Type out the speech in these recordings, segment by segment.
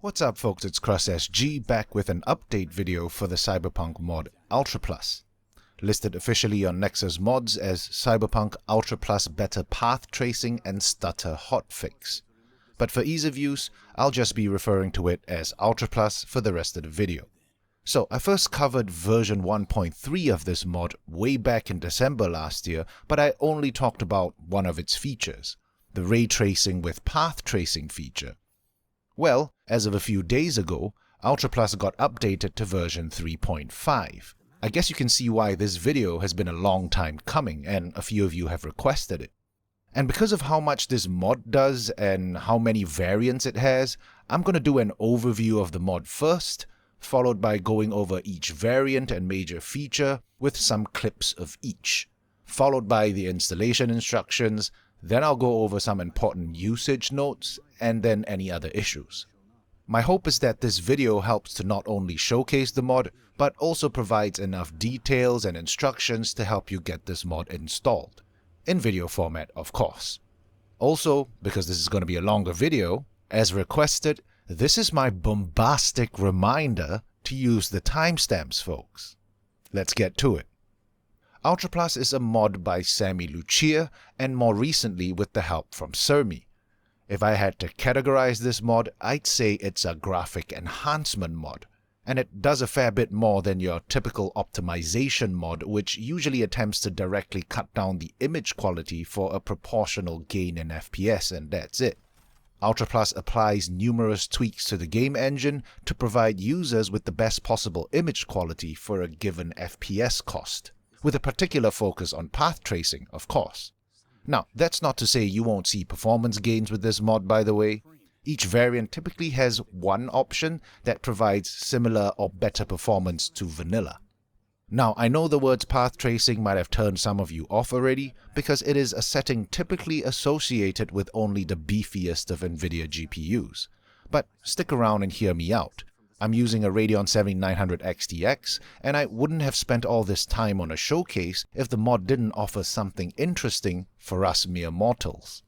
What's up folks, it's CrushSG back with an update video for the Cyberpunk mod Ultra Plus. Listed officially on Nexus Mods as Cyberpunk Ultra Plus Better Path Tracing and Stutter Hotfix. But for ease of use, I'll just be referring to it as Ultra Plus for the rest of the video. So I first covered version 1.3 of this mod way back in December last year, but I only talked about one of its features, the ray tracing with path tracing feature. Well, as of a few days ago, Ultra Plus got updated to version 3.5. I guess you can see why this video has been a long time coming and a few of you have requested it. And because of how much this mod does and how many variants it has, I'm going to do an overview of the mod first, followed by going over each variant and major feature with some clips of each, followed by the installation instructions. Then I'll go over some important usage notes and then any other issues. My hope is that this video helps to not only showcase the mod, but also provides enough details and instructions to help you get this mod installed. In video format, of course. Also, because this is going to be a longer video, as requested, this is my bombastic reminder to use the timestamps, folks. Let's get to it. Ultra Plus is a mod by SammiLucia and more recently with the help from Xerme. If I had to categorize this mod, I'd say it's a graphic enhancement mod, and it does a fair bit more than your typical optimization mod, which usually attempts to directly cut down the image quality for a proportional gain in FPS, and that's it. Ultra Plus applies numerous tweaks to the game engine to provide users with the best possible image quality for a given FPS cost, with a particular focus on path tracing, of course. Now, that's not to say you won't see performance gains with this mod, by the way. Each variant typically has one option that provides similar or better performance to vanilla. Now, I know the words path tracing might have turned some of you off already, because it is a setting typically associated with only the beefiest of NVIDIA GPUs. But stick around and hear me out. I'm using a Radeon 7900 XTX, and I wouldn't have spent all this time on a showcase if the mod didn't offer something interesting for us mere mortals.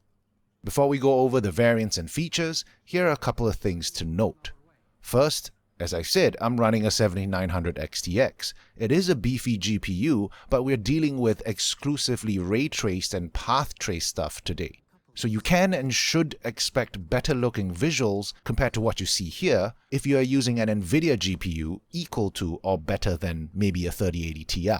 Before we go over the variants and features, here are a couple of things to note. First, as I said, I'm running a 7900 XTX. It is a beefy GPU, but we're dealing with exclusively ray-traced and path-traced stuff today. So you can and should expect better looking visuals compared to what you see here if you are using an NVIDIA GPU equal to or better than maybe a 3080 Ti.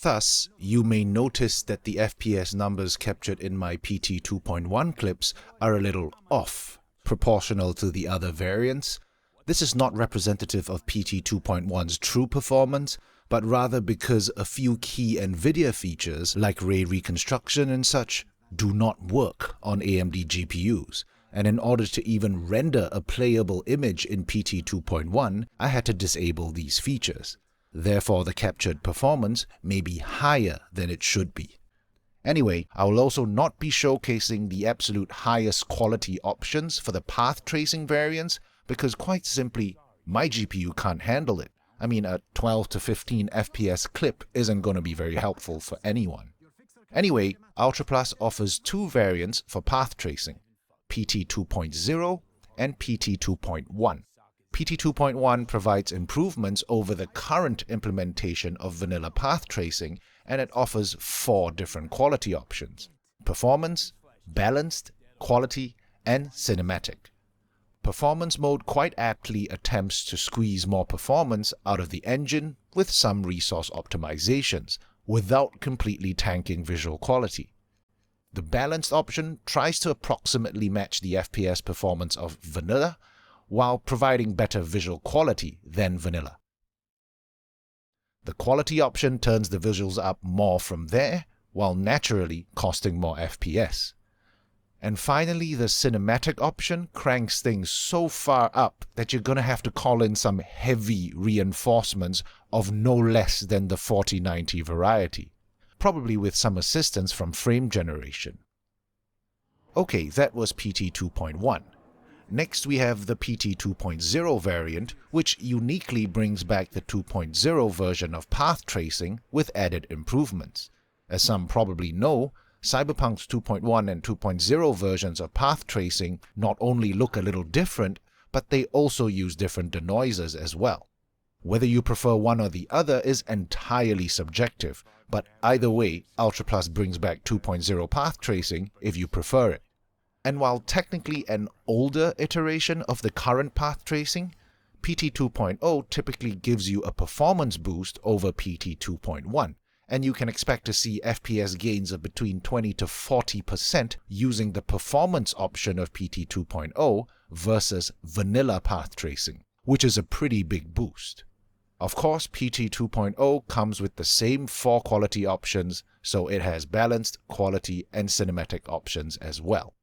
Thus, you may notice that the FPS numbers captured in my PT2.1 clips are a little off, proportional to the other variants. This is not representative of PT2.1's true performance, but rather because a few key NVIDIA features like ray reconstruction and such do not work on AMD GPUs, and in order to even render a playable image in PT2.1, I had to disable these features. Therefore, the captured performance may be higher than it should be. Anyway, I will also not be showcasing the absolute highest quality options for the path tracing variants because quite simply, my GPU can't handle it. I mean, a 12 to 15 FPS clip isn't going to be very helpful for anyone. Anyway, Ultra Plus offers two variants for path tracing, PT2.0 and PT2.1. PT2.1 provides improvements over the current implementation of vanilla path tracing, and it offers 4 different quality options: performance, balanced, quality, and cinematic. Performance mode quite aptly attempts to squeeze more performance out of the engine with some resource optimizations, without completely tanking visual quality. The balanced option tries to approximately match the FPS performance of vanilla, while providing better visual quality than vanilla. The quality option turns the visuals up more from there, while naturally costing more FPS. And finally, the cinematic option cranks things so far up that you're going to have to call in some heavy reinforcements of no less than the 4090 variety, probably with some assistance from frame generation. Okay, that was PT2.1. Next we have the PT2.0 variant, which uniquely brings back the 2.0 version of path tracing with added improvements. As some probably know, Cyberpunk's 2.1 and 2.0 versions of path tracing not only look a little different, but they also use different denoisers as well. Whether you prefer one or the other is entirely subjective, but either way, Ultra Plus brings back 2.0 path tracing if you prefer it. And while technically an older iteration of the current path tracing, PT 2.0 typically gives you a performance boost over PT 2.1, and you can expect to see FPS gains of between 20 to 40% using the performance option of PT 2.0 versus vanilla path tracing, which is a pretty big boost. Of course, PT 2.0 comes with the same 4 quality options, so it has balanced, quality, and cinematic options as well.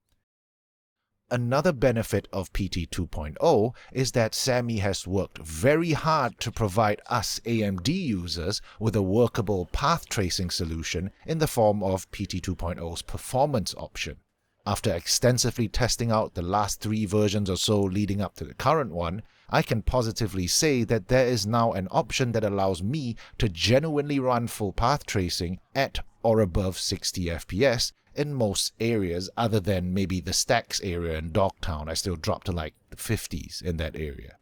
Another benefit of PT 2.0 is that Sammy has worked very hard to provide us AMD users with a workable path tracing solution in the form of PT 2.0's performance option. After extensively testing out the last 3 versions or so leading up to the current one, I can positively say that there is now an option that allows me to genuinely run full path tracing at or above 60 FPS in most areas other than maybe the Stacks area in Dogtown. I still drop to like the 50s in that area.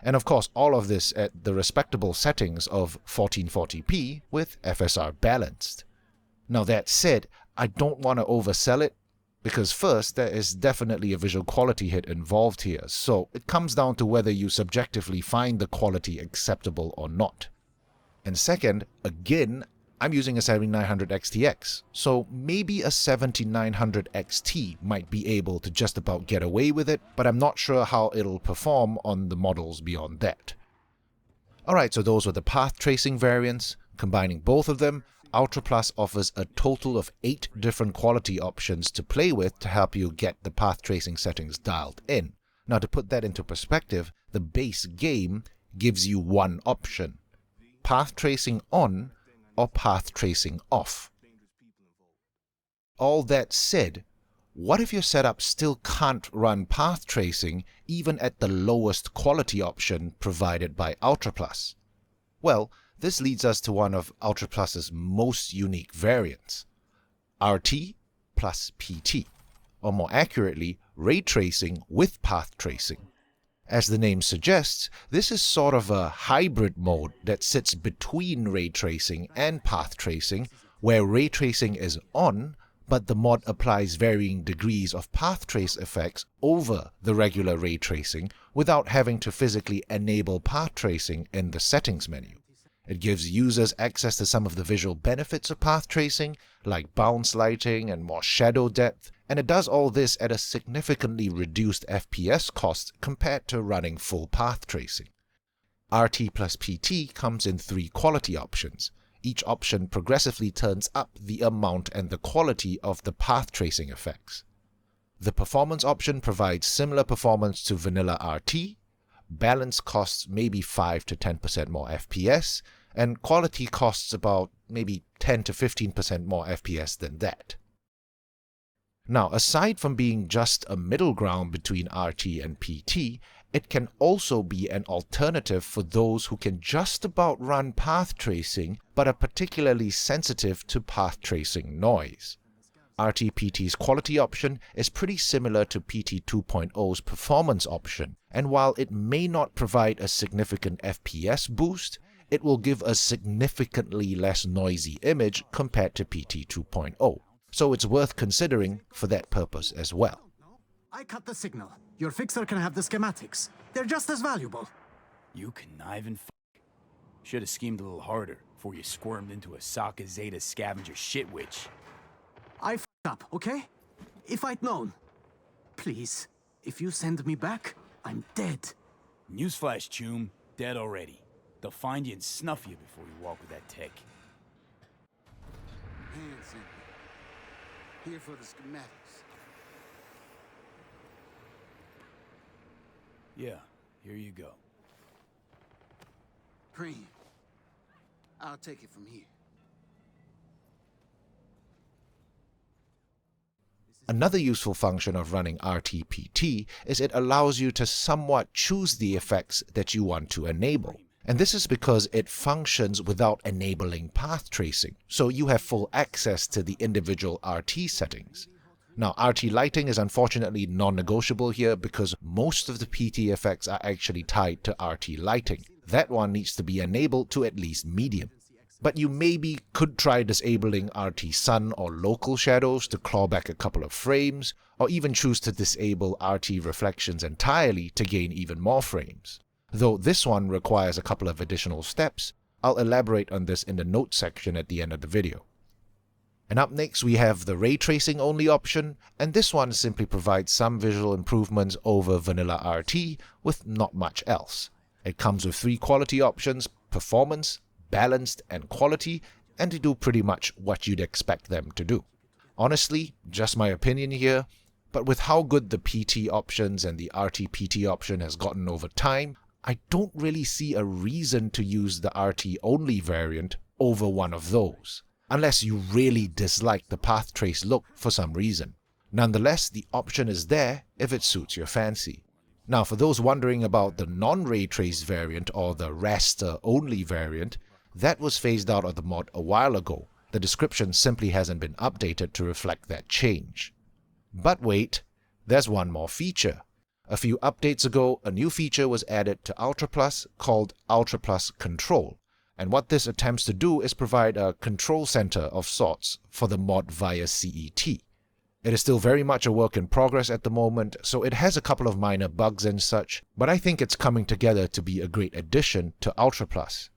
And of course, all of this at the respectable settings of 1440p with FSR Balanced. Now that said, I don't want to oversell it, because first, there is definitely a visual quality hit involved here, so it comes down to whether you subjectively find the quality acceptable or not. And second, again, I'm using a 7900 XTX, so maybe a 7900 XT might be able to just about get away with it, but I'm not sure how it'll perform on the models beyond that. Alright, so those were the path tracing variants. Combining both of them, Ultra Plus offers a total of 8 different quality options to play with to help you get the path tracing settings dialed in. Now, to put that into perspective, the base game gives you one option: path tracing on or path tracing off. All that said, what if your setup still can't run path tracing even at the lowest quality option provided by Ultra Plus? Well, this leads us to one of Ultra Plus's most unique variants, RT+PT, or more accurately, ray tracing with path tracing. As the name suggests, this is sort of a hybrid mode that sits between ray tracing and path tracing, where ray tracing is on, but the mod applies varying degrees of path trace effects over the regular ray tracing without having to physically enable path tracing in the settings menu. It gives users access to some of the visual benefits of path tracing, like bounce lighting and more shadow depth, and it does all this at a significantly reduced FPS cost compared to running full path tracing. RT+PT comes in 3 quality options. Each option progressively turns up the amount and the quality of the path tracing effects. The performance option provides similar performance to vanilla RT. Balance costs maybe 5 to 10% more FPS, and quality costs about maybe 10 to 15% more FPS than that. Now, aside from being just a middle ground between RT and PT, it can also be an alternative for those who can just about run path tracing but are particularly sensitive to path tracing noise. RT+PT's quality option is pretty similar to PT 2.0's performance option, and while it may not provide a significant FPS boost, it will give a significantly less noisy image compared to PT 2.0, so it's worth considering for that purpose as well. I cut the signal. Your fixer can have the schematics. They're just as valuable. You conniving f***. Should have schemed a little harder before you squirmed into a Sokka Zeta scavenger shit witch. I f***ed up, okay? If I'd known. Please, if you send me back, I'm dead. Newsflash, Choom. Dead already. They'll find you and snuff you before you walk with that tech. Hands in. Here for the schematics. Yeah, here you go. Preem, I'll take it from here. Another useful function of running RT+PT is it allows you to somewhat choose the effects that you want to enable. And this is because it functions without enabling path tracing, so you have full access to the individual RT settings. Now, RT lighting is unfortunately non-negotiable here because most of the PT effects are actually tied to RT lighting. That one needs to be enabled to at least medium. But you maybe could try disabling RT sun or local shadows to claw back a couple of frames, or even choose to disable RT reflections entirely to gain even more frames. Though this one requires a couple of additional steps, I'll elaborate on this in the notes section at the end of the video. And up next we have the ray tracing only option, and this one simply provides some visual improvements over vanilla RT with not much else. It comes with 3 quality options: performance, balanced, and quality, and they do pretty much what you'd expect them to do. Honestly, just my opinion here, but with how good the PT options and the RT-PT option has gotten over time, I don't really see a reason to use the RT-only variant over one of those, unless you really dislike the path trace look for some reason. Nonetheless, the option is there if it suits your fancy. Now, for those wondering about the non-ray trace variant or the Raster-only variant, that was phased out of the mod a while ago. The description simply hasn't been updated to reflect that change. But wait, there's one more feature. A few updates ago, a new feature was added to Ultra Plus called Ultra Plus Control, and what this attempts to do is provide a control center of sorts for the mod via CET. It is still very much a work in progress at the moment, so it has a couple of minor bugs and such, but I think it's coming together to be a great addition to Ultra Plus.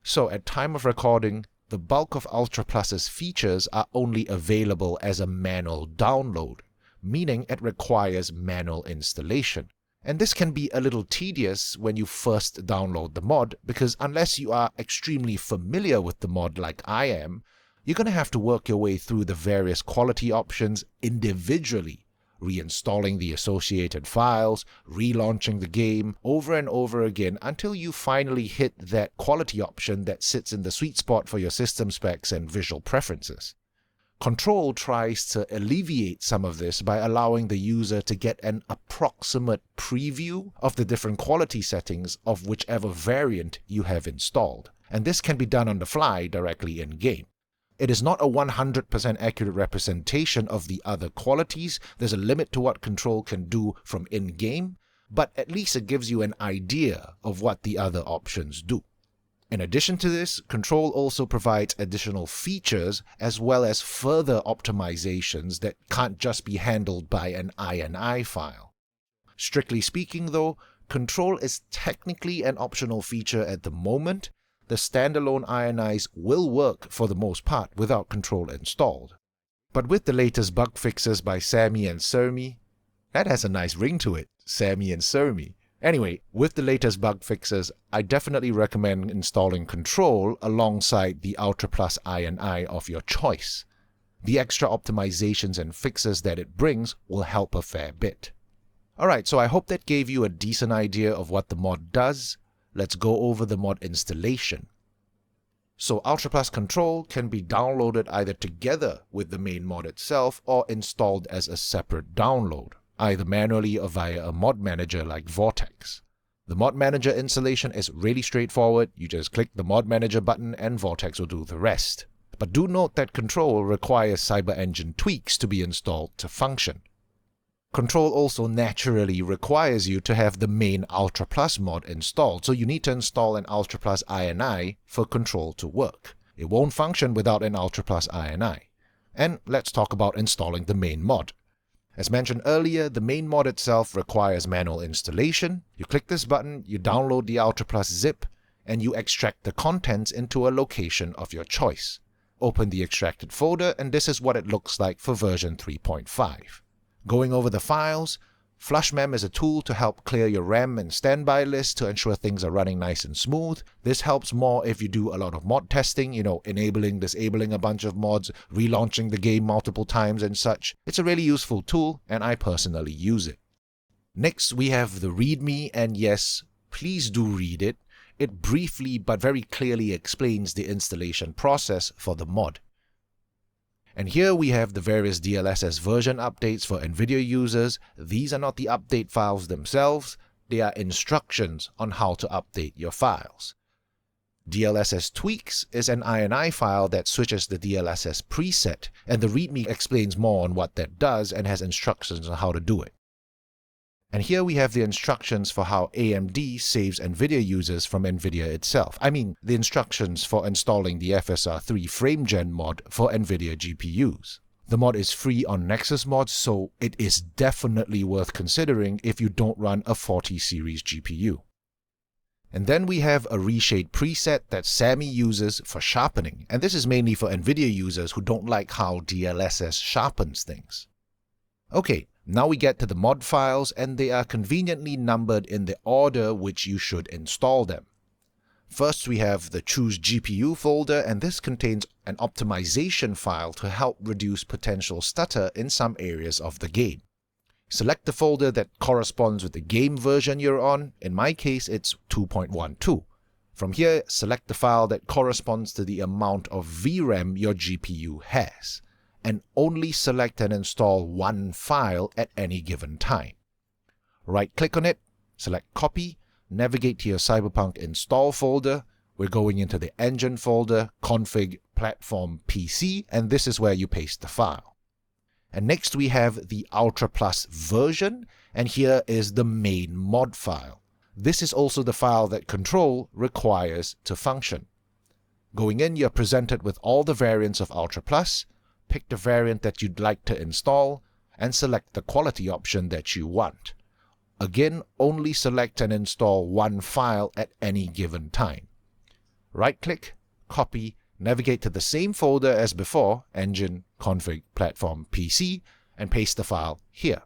So at time of recording, the bulk of Ultra Plus's features are only available as a manual download, meaning it requires manual installation. And this can be a little tedious when you first download the mod, because unless you are extremely familiar with the mod like I am, you're going to have to work your way through the various quality options individually, reinstalling the associated files, relaunching the game over and over again until you finally hit that quality option that sits in the sweet spot for your system specs and visual preferences. Control tries to alleviate some of this by allowing the user to get an approximate preview of the different quality settings of whichever variant you have installed, and this can be done on the fly directly in-game. It is not a 100% accurate representation of the other qualities. There's a limit to what Control can do from in-game, but at least it gives you an idea of what the other options do. In addition to this, Control also provides additional features as well as further optimizations that can't just be handled by an INI file. Strictly speaking though, Control is technically an optional feature at the moment. The standalone INIs will work for the most part without Control installed. But with the latest bug fixes by Sammi and Xerme, that has a nice ring to it, Sammi and Xerme. Anyway, with the latest bug fixes, I definitely recommend installing Control alongside the Ultra Plus INI of your choice. The extra optimizations and fixes that it brings will help a fair bit. Alright, so I hope that gave you a decent idea of what the mod does. Let's go over the mod installation. So Ultra Plus Control can be downloaded either together with the main mod itself or installed as a separate download, either manually or via a mod manager like Vortex. The mod manager installation is really straightforward. You just click the mod manager button and Vortex will do the rest. But do note that Control requires CyberEngine tweaks to be installed to function. Control also naturally requires you to have the main Ultra Plus mod installed, so you need to install an Ultra Plus INI for Control to work. It won't function without an Ultra Plus INI. And let's talk about installing the main mod. As mentioned earlier, the main mod itself requires manual installation. You click this button, you download the Ultra Plus zip, and you extract the contents into a location of your choice. Open the extracted folder, and this is what it looks like for version 3.5. Going over the files, FlushMem is a tool to help clear your RAM and standby list to ensure things are running nice and smooth. This helps more if you do a lot of mod testing, enabling, disabling a bunch of mods, relaunching the game multiple times and such. It's a really useful tool, and I personally use it. Next, we have the README, and yes, please do read it. It briefly but very clearly explains the installation process for the mod. And here we have the various DLSS version updates for NVIDIA users. These are not the update files themselves, they are instructions on how to update your files. DLSS tweaks is an INI file that switches the DLSS preset, and the README explains more on what that does and has instructions on how to do it. And here we have the instructions for how AMD saves NVIDIA users from NVIDIA itself. I mean, the instructions for installing the FSR 3 FrameGen mod for NVIDIA GPUs. The mod is free on Nexus Mods, so it is definitely worth considering if you don't run a 40 series GPU. And then we have a reshade preset that Sammy uses for sharpening, and this is mainly for NVIDIA users who don't like how DLSS sharpens things. Okay, now we get to the mod files, and they are conveniently numbered in the order which you should install them. First we have the Choose GPU folder, and this contains an optimization file to help reduce potential stutter in some areas of the game. Select the folder that corresponds with the game version you're on. In my case, it's 2.12. From here, select the file that corresponds to the amount of VRAM your GPU has, and only select and install one file at any given time. Right-click on it, select Copy, navigate to your Cyberpunk install folder. We're going into the Engine folder, Config, Platform, PC, and this is where you paste the file. And next we have the Ultra Plus version, and here is the main mod file. This is also the file that Control requires to function. Going in, you're presented with all the variants of Ultra Plus. Pick the variant that you'd like to install, and select the quality option that you want. Again, only select and install one file at any given time. Right-click, copy, navigate to the same folder as before, Engine, Config, Platform, PC, and paste the file here.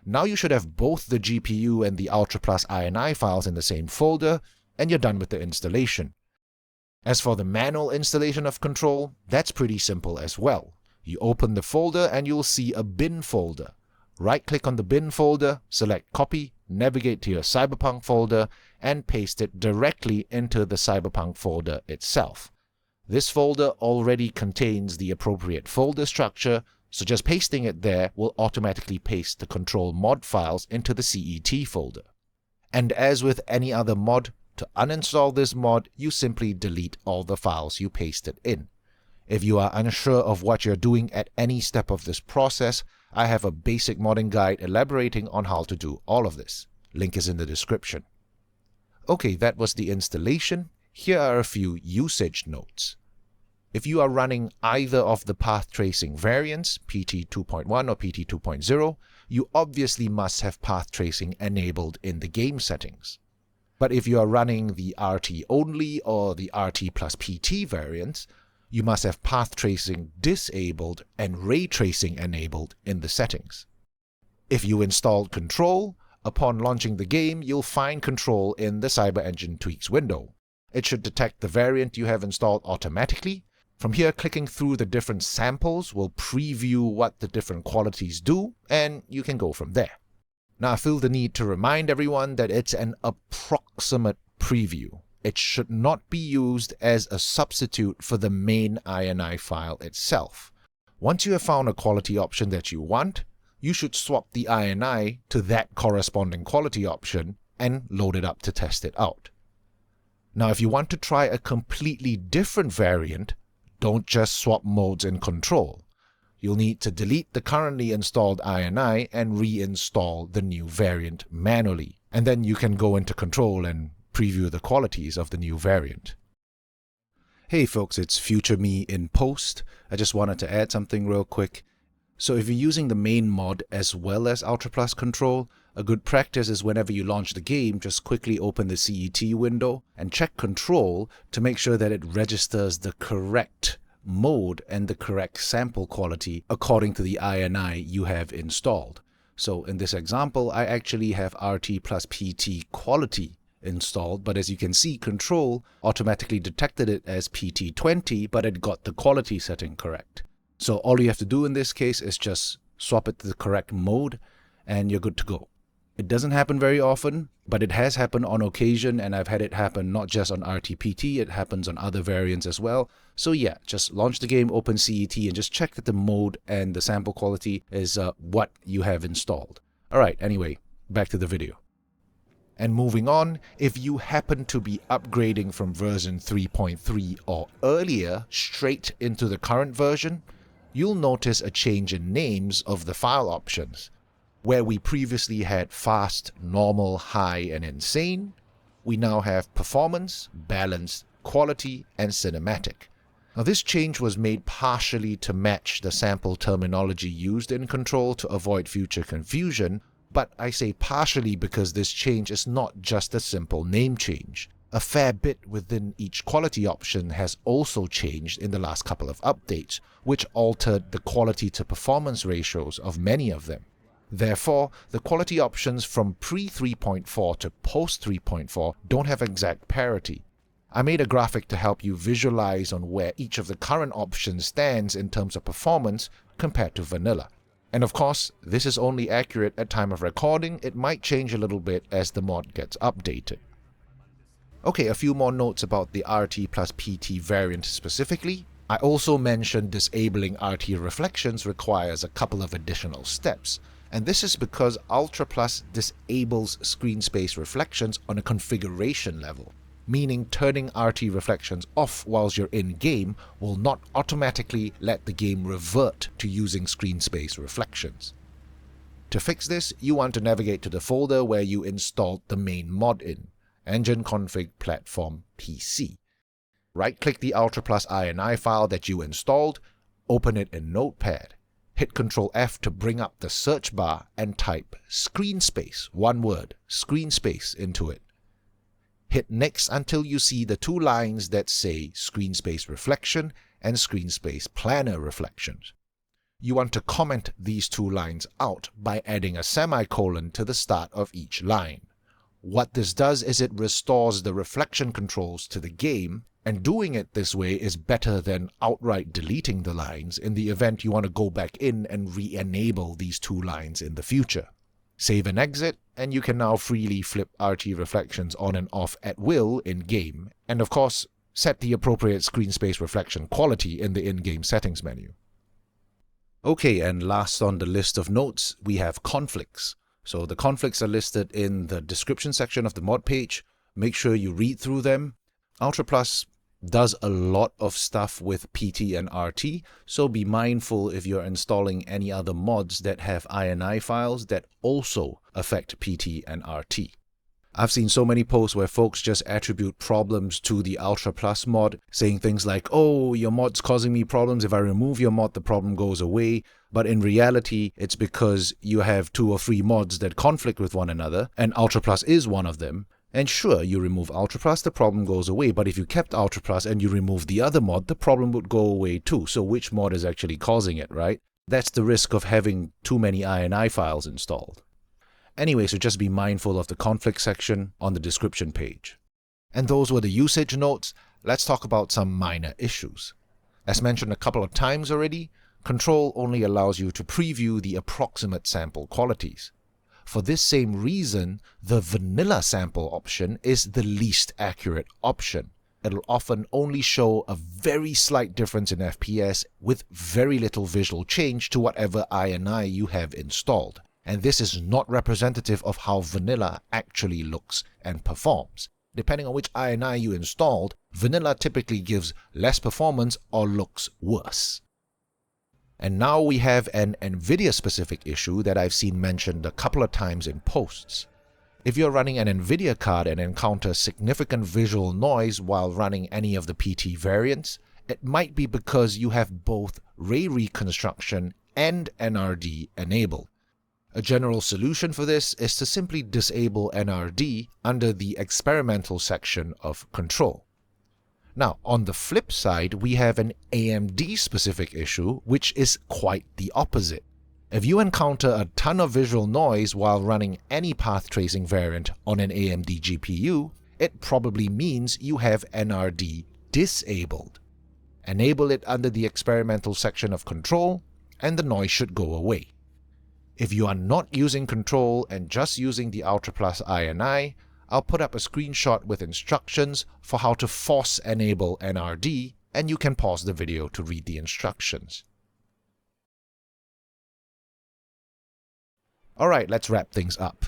Now you should have both the GPU and the Ultra Plus INI files in the same folder, and you're done with the installation. As for the manual installation of Control, that's pretty simple as well. You open the folder and you'll see a bin folder. Right-click on the bin folder, select Copy, navigate to your Cyberpunk folder, and paste it directly into the Cyberpunk folder itself. This folder already contains the appropriate folder structure, so just pasting it there will automatically paste the Control mod files into the CET folder. And as with any other mod, to uninstall this mod, you simply delete all the files you pasted in. If you are unsure of what you're doing at any step of this process, I have a basic modding guide elaborating on how to do all of this. Link is in the description. Okay, that was the installation. Here are a few usage notes. If you are running either of the path tracing variants, PT2.1 or PT2.0, you obviously must have path tracing enabled in the game settings. But if you are running the RT-only or the RT+PT variants, you must have path tracing disabled and ray tracing enabled in the settings. If you installed Control, upon launching the game, you'll find Control in the CyberEngine Tweaks window. It should detect the variant you have installed automatically. From here, clicking through the different samples will preview what the different qualities do, and you can go from there. Now, I feel the need to remind everyone that it's an approximate preview. It should not be used as a substitute for the main INI file itself. Once you have found a quality option that you want, you should swap the INI to that corresponding quality option and load it up to test it out. Now, if you want to try a completely different variant, don't just swap modes in Control. You'll need to delete the currently installed INI and reinstall the new variant manually, and then you can go into Control and preview the qualities of the new variant. Hey folks, it's Future Me in post. I just wanted to add something real quick. So if you're using the main mod as well as Ultra Plus Control, a good practice is whenever you launch the game, just quickly open the CET window and check Control to make sure that it registers the correct mode and the correct sample quality according to the INI you have installed. So in this example, I actually have RT+PT quality installed, but as you can see, Control automatically detected it as PT20, but it got the quality setting correct. So all you have to do in this case is just swap it to the correct mode and you're good to go. It doesn't happen very often, but it has happened on occasion, and I've had it happen not just on RT+PT, it happens on other variants as well. So yeah, just launch the game, open CET, and just check that the mode and the sample quality is what you have installed. Alright, anyway, back to the video. And moving on, if you happen to be upgrading from version 3.3 or earlier straight into the current version, you'll notice a change in names of the file options. Where we previously had fast, normal, high, and insane, we now have performance, balanced, quality, and cinematic. Now this change was made partially to match the sample terminology used in Control to avoid future confusion, but I say partially because this change is not just a simple name change. A fair bit within each quality option has also changed in the last couple of updates, which altered the quality to performance ratios of many of them. Therefore, the quality options from pre-3.4 to post-3.4 don't have exact parity. I made a graphic to help you visualize on where each of the current options stands in terms of performance compared to vanilla. And of course, this is only accurate at time of recording. It might change a little bit as the mod gets updated. Okay, a few more notes about the RT+PT variant specifically. I also mentioned disabling RT reflections requires a couple of additional steps, and this is because Ultra Plus disables screen space reflections on a configuration level, meaning turning RT reflections off whilst you're in-game will not automatically let the game revert to using screen space reflections. To fix this, you want to navigate to the folder where you installed the main mod in, Engine Config Platform PC. Right-click the Ultra Plus INI file that you installed, open it in Notepad, hit Ctrl F to bring up the search bar and type screen space, one word, screen space into it. Hit Next until you see the two lines that say Screen Space Reflection and Screen Space Planner Reflections. You want to comment these two lines out by adding a semicolon to the start of each line. What this does is it restores the reflection controls to the game, and doing it this way is better than outright deleting the lines in the event you want to go back in and re-enable these two lines in the future. Save and exit, and you can now freely flip RT reflections on and off at will in-game, and of course, set the appropriate screen space reflection quality in the in-game settings menu. Okay, and last on the list of notes, we have conflicts. So the conflicts are listed in the description section of the mod page. Make sure you read through them. Ultra Plus does a lot of stuff with PT and RT, so be mindful if you're installing any other mods that have INI files that also affect PT and RT. I've seen so many posts where folks just attribute problems to the Ultra Plus mod, saying things like, oh, your mod's causing me problems, if I remove your mod the problem goes away, but in reality it's because you have 2 or 3 mods that conflict with one another, and Ultra Plus is one of them. And sure, you remove Ultra Plus, the problem goes away, but if you kept Ultra Plus and you remove the other mod, the problem would go away too. So which mod is actually causing it, right? That's the risk of having too many INI files installed. Anyway, so just be mindful of the conflict section on the description page. And those were the usage notes. Let's talk about some minor issues. As mentioned a couple of times already, Control only allows you to preview the approximate sample qualities. For this same reason, the vanilla sample option is the least accurate option. It'll often only show a very slight difference in FPS with very little visual change to whatever INI you have installed. And this is not representative of how vanilla actually looks and performs. Depending on which INI you installed, vanilla typically gives less performance or looks worse. And now we have an NVIDIA-specific issue that I've seen mentioned a couple of times in posts. If you're running an NVIDIA card and encounter significant visual noise while running any of the PT variants, it might be because you have both ray reconstruction and NRD enabled. A general solution for this is to simply disable NRD under the experimental section of Control. Now, on the flip side, we have an AMD-specific issue, which is quite the opposite. If you encounter a ton of visual noise while running any path tracing variant on an AMD GPU, it probably means you have NRD disabled. Enable it under the experimental section of Control, and the noise should go away. If you are not using Control and just using the Ultra Plus INI, I'll put up a screenshot with instructions for how to force enable NRD, and you can pause the video to read the instructions. Alright, let's wrap things up.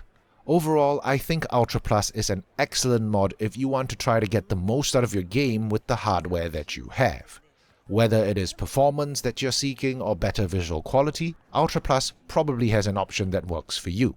Overall, I think Ultra Plus is an excellent mod if you want to try to get the most out of your game with the hardware that you have. Whether it is performance that you're seeking or better visual quality, Ultra Plus probably has an option that works for you.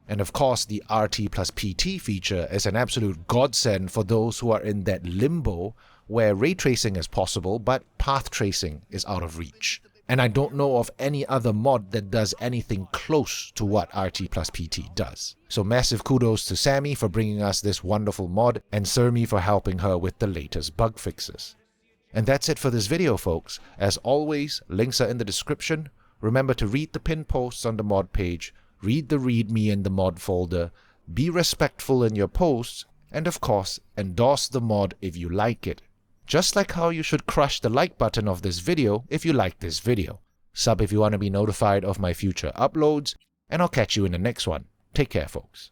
And of course, the RT+PT feature is an absolute godsend for those who are in that limbo where ray tracing is possible but path tracing is out of reach. And I don't know of any other mod that does anything close to what RT+PT does. So massive kudos to Sammy for bringing us this wonderful mod, and Xerme for helping her with the latest bug fixes. And that's it for this video, folks. As always, links are in the description. Remember to read the pinned posts on the mod page, read the README in the mod folder, be respectful in your posts, and of course, endorse the mod if you like it. Just like how you should crush the like button of this video if you like this video. Sub if you want to be notified of my future uploads, and I'll catch you in the next one. Take care, folks.